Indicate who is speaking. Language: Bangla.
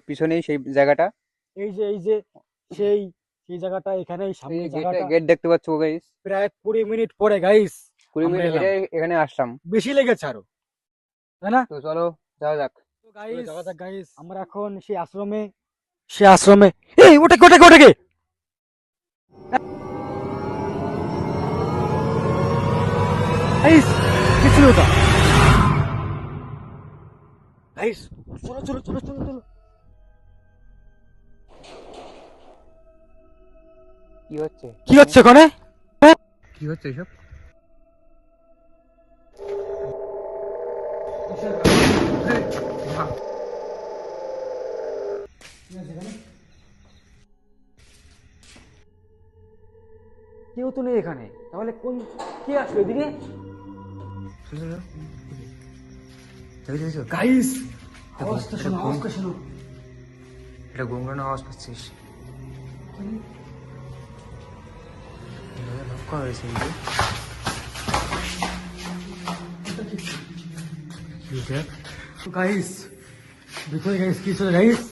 Speaker 1: পিছনেই সেই জায়গাটা,
Speaker 2: এই যে সেই সেই জায়গাটা এখানে সামনে জায়গাটা
Speaker 1: গেট দেখতে পাচ্ছ গাইস।
Speaker 2: প্রায় 20 মিনিট পরে গাইস
Speaker 1: 20 মিনিট
Speaker 2: আমরা এলাম।
Speaker 1: হেঁটে এখানে আসলাম।
Speaker 2: বেশি লেগেছে আরো, তাই না?
Speaker 1: তো চলো যাওয়া যাক।
Speaker 2: তো গাইস যাওয়া যাক গাইস, আমরা এখন সেই আশ্রমে এই ওটা কে গাইস, কি ছিল ওটা গাইস? চলো চলো চলো চলো চলো।
Speaker 1: কি হচ্ছে
Speaker 2: কি হচ্ছে ওখানে?
Speaker 1: কি হচ্ছে এসব?
Speaker 2: কেউ তো নেই এখানে, তাহলে কোন কে আসলো এদিকে? গাইস আওয়াজটা শোনো, আওয়াজটা শোনো।
Speaker 1: এটা গুনগুনো আওয়াজ পাচ্ছিস? লক্ষ্য হয়েছে
Speaker 2: গাইস ভিতরে গাইস কি ছিল গাইস?